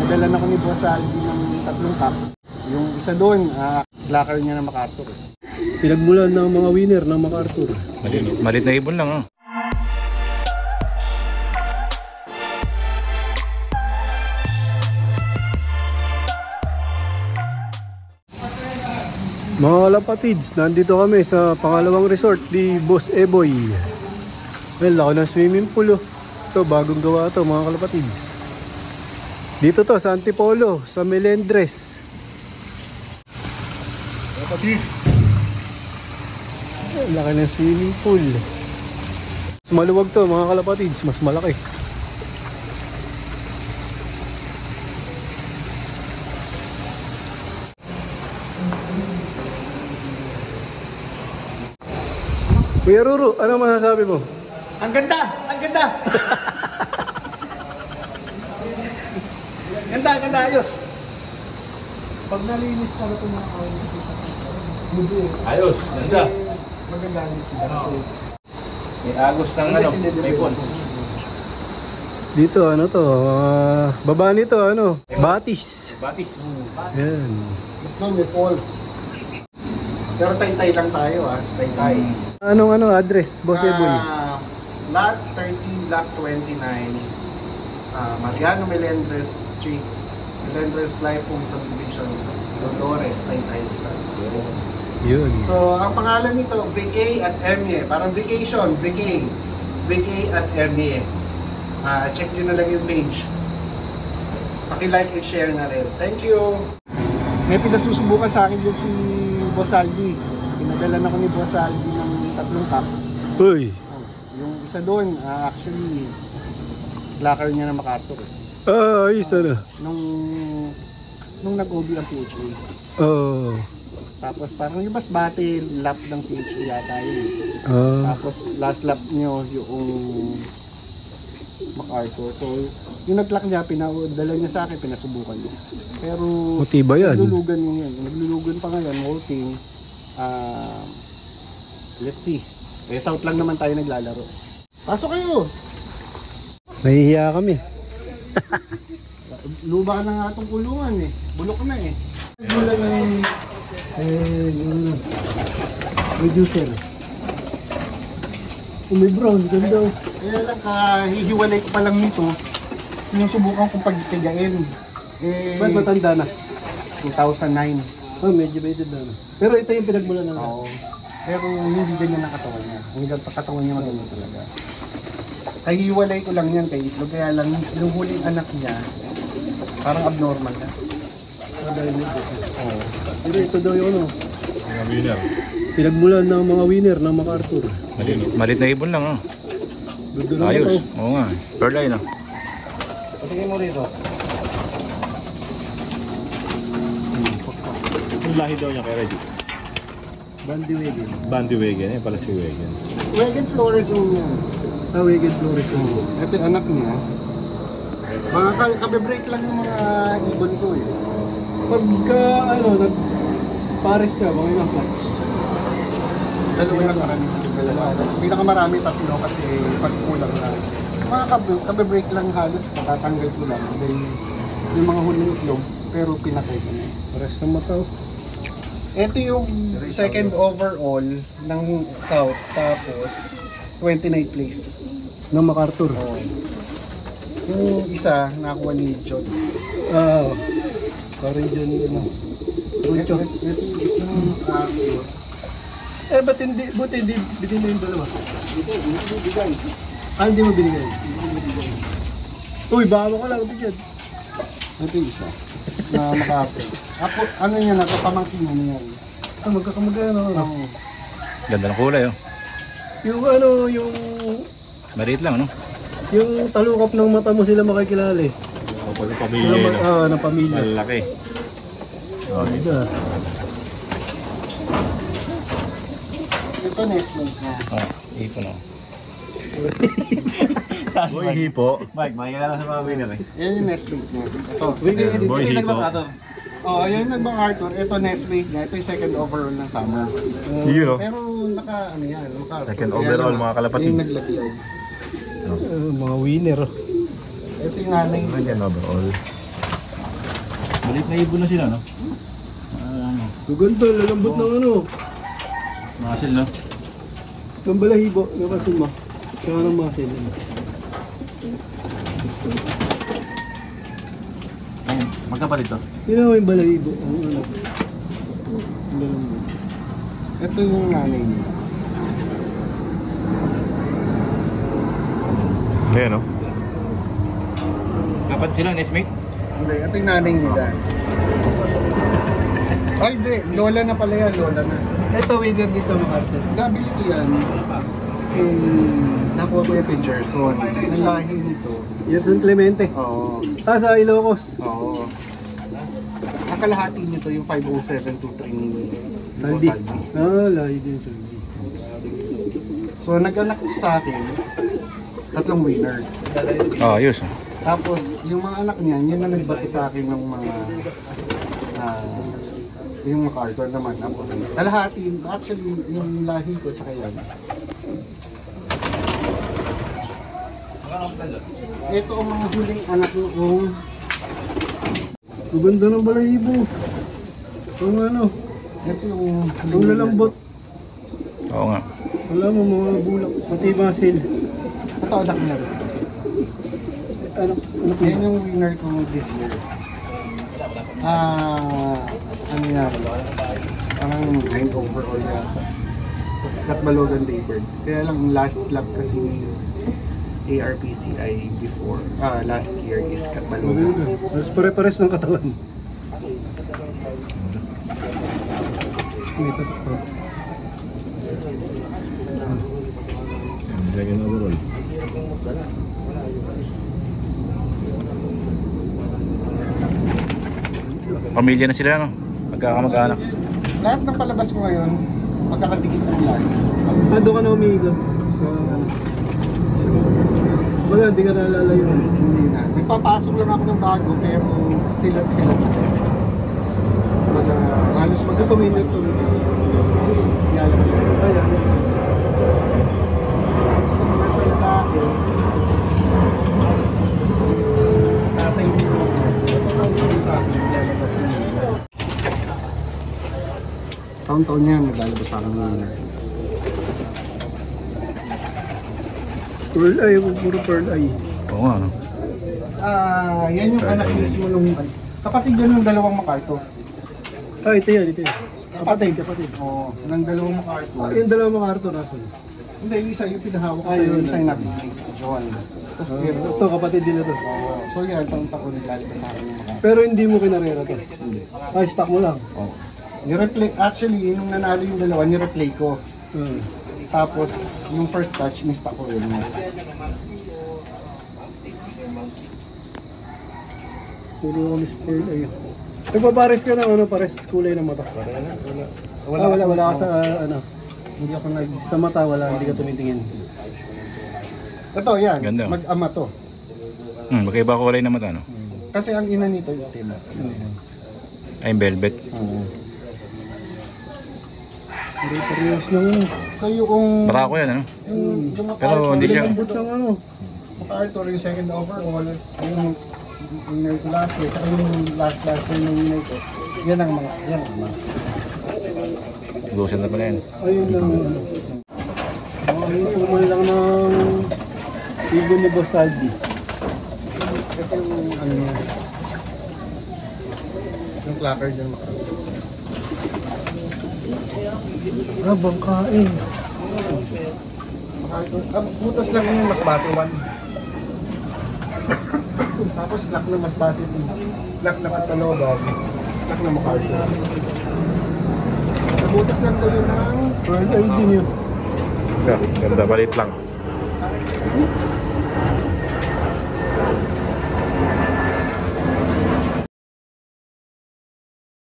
Pinadala na ko ni Boss Aldi ng 3 cup. Yung isa doon, locker niya na MacArthur. Pinagmulan ng mga winner ng MacArthur. Malit na ibon lang, oh. Mga kalapatids, nandito kami sa pangalawang resort ni Boss Eboy. Well, laki ng swimming pool, oh. Ito, bagong gawa to mga kalapatids. Dito to, sa Antipolo, sa Melendres. Kapatids! Laki ng swimming pool. Mas maluwag to mga kalapatids, mas malaki. Kuya Ruru, ano masasabi mo? Ang ganda! Ang ganda! Ganda, ayos! Pag nalinis ka na ito mga Ayos, ganda. maganda rin sila kasi May agos ng ano, may balls. Dito, ano to? Baba nito, ano? Batis. Batis. Yan. mas doon may falls. Pero tay-tay lang tayo tay-tay. Anong address, Boss Eboy? Lot 13, Lot 29, Mariano Melendres Street, Melendres Life Home Subdivision, Dolores, Tay-Tay, Rizal. Yun. So, ang pangalan nito, VK at Emye. Parang vacation, VK. VK at Emye. Check nyo na lang yung page. Paki-like and share na rin. Thank you! May pinasusubukan sa akin din si Boss Aldi. Pinadala na ko ni Boss Aldi ng 3 cup. Uy. Yung isa doon, actually, locker niya na MacArthur. Ayos ano. Nung nag-OB ang PHA. Oh. Tapos parang yung mas battle lap ng PHA yata yun. Tapos last lap nyo yung MacArthur. So yung nag-lock niya, pinadala niya sa akin, pinasubukan niya. Pero matibay yan. naglulugan yun yan. Naglulugan pa ngayon, whole team. Let's see. South lang naman tayo naglalaro. Pasok kayo! Nahihiya kami. Luba ka na nga itong kulungan eh. Bulok na eh. Gula na yung reducer. May brown, ganda. Kaya lang hihiwalay ko pa lang nito. Sinusubukan kong pagtigain. Ba't matanda na? 2009. Medyo dated na. Pero ito yung pinagmulan ng Oo. Pero hindi ganyan ang katawan niya. Ang katawan niya maganda talaga. Hihiwalay ko lang yan kay Itlog. Kaya lang yung huling anak niya, parang abnormal na. Oo. Pero ito daw yung ano, Mga winner. pinagmulan ng mga winner ng MacArthur. Malit na ibon lang, oh. Ganda naman Ayos. to. Oo nga. Pearl eye, no? Patingin mo rito. Yung lahi daw niya kay Reggie. Bandiwagen. Bandiwagen, eh pala si Wagen. Wagen Flores yung yan. Wicked Flores. Ito yung anak niya. Mga kabe-break lang yung mga ibon ko eh. Pagka nag-pares ka, mga ilang flats. Dalawa lang marami. Pinakamarami 3 kasi pag kulang na. Mga kabe-break lang halos, patatanggal ko lang. Then yung mga huling itlog, pero pinatay ko na. Pares ng mata. Ito yung second overall ng South, tapos 29th place. Ng MacArthur. Oh. Yung isa, nakuha ni John. Parang dyan yun. Ito yung isang Ba't hindi, buti hindi binili yung dalawa? Hindi bigay. Hindi mo binigay? Uy, bawa ko lang, bigyan. Ito yung isa na MacArthur. Ako, ano yan, pamangkin mo yan. Magkakamagano. Ganda ng kulay, oh. Yung Maliit lang, no? yung talukap ng mata mo sila makikilala eh. O pag pamilya, no? Ng pamilya. Malaki. Okay. Ganda. Ito nestmate niya. Oh, ipon, oh. Boy, hipo. Mike, makikilala sa mga winner eh. Yan yung nestmate niya. Ito. Boy, hipo. nagmakato. Oh, yan yung MacArthur. Ito nestmate niya. Ito yung second overall ng summer. Yun, no? Pero ano yan, MacArthur. Second overall, mga kalapatids. Yung naglapilog. Mga winner. Ito yung nanay. Second overall. Maliit na ibon na sila, no? Ano, Guganda, lalambot ng ano. muscle, no? Ng balahibo, nakasuma. Saka ng muscle. Ayun, magkapalit to. Yun mo yung balahibo. Ang ano. Ang lalambot. Ito yung nanay niya. Ayan, no? Kapalit sila, Nesmate? Hindi, ito yung nanay nila. Ay, hindi. Lola na pala yan. Lola na. Ito, winner dito makarte. Nabili ko yan. Nakuha ko yung kay Gerson. Ang lahi nito. Yerson Clemente. Oo. Sa Ilocos. Oo. Ang kalahati nito yung 50723 Saldi. Lahi din Saldi. So nag-anak ko sa akin, 3 winner. Oh, ayos. Tapos yung mga anak niyan, yun na nagbato sa akin ng mga yung MacArthur naman. Kalahati, actually yung lahi ko tsaka yan. Ito ang mga huling anak ko. Ang ganda ng balahibo. Ang ano, Ito yung ang lalambot. Oo nga. Wala mo mga bulak. Pati muscle. Ito anak niya rin. Anak Yan yung winner ko this year. Ano yan? Parang 9 overall yata. Tapos Katbalogan Daybird. Kaya lang last lap kasi ni ARPC ay before. Last year is Katbalogan. Maganda. Mas pare-pares ng katawan. May tatak pa. Second overall. Pamilya na sila, no? Magkakamag-anak. Lahat ng palabas ko ngayon, magkakadikit ng lahat. Doon ka na umiiga. Sa ano. Wala, hindi ka nalalayo. Hindi na. Nagpapasok lang ako ng bago pero sila. Halos Magkakuminag to. Yala ko. Ayan. Sa lalaki, tatay dito. Ito sa akin, lalabas niya. Taon-taon niya, maglalabas sa akin ng Pearl eye, puro pearl eye. Oo nga, no? Yan yung anak mismo nung kapatid yan ng dalawang MacArthur. Ito yan. Kapatid. Oo, ng dalawang MacArthur. Yung dalawang MacArthur nasa. Hindi, yung isa yung pinahawak ko Ayun. yung isa yung nabili. John. Tapos Ito, kapatid din na to. Oo. So yan, taon-taon naglalabas sa akin yung MacArthur. Pero hindi mo kinarera to. Hindi. Ay, stock mo lang. Nireplay, actually, nung nanalo yung dalawa, nireplay ko. Tapos, yung first touch, nista ko yun. Puro kami pearl eye. Nagpapares ka ng ano, pares kulay ng mata. Wala ka sa ano. Hindi ako nag... Sa mata wala, hindi ka tumitingin. Ito, yan. Ganda. Mag-ama to. Magkaiba kulay na mata, no? Kasi ang ina nito yung itim. Ay, velvet. Hindi parehas ng ano. So yung... Barako yan, ano? Yung Pero hindi siya- Lambot ng ano. MacArthur, yung second overall, yung winner ko last year, saka yung last year yung winner ko. Yan ang ama. Gusto na pala yan. Ayun lang. Ayun, tumal lang ng ibon ni Boss Aldi. Ito yung ano niya. Yung clacker dyan MacArthur. Bangkain. Butas lang yung Masbate 1. Tapos lock na Masbate 2. Lock na Katalogan. Lock na MacArthur. Butas lang daw yun ng... Pearl eye din yun. Ganda, balit lang.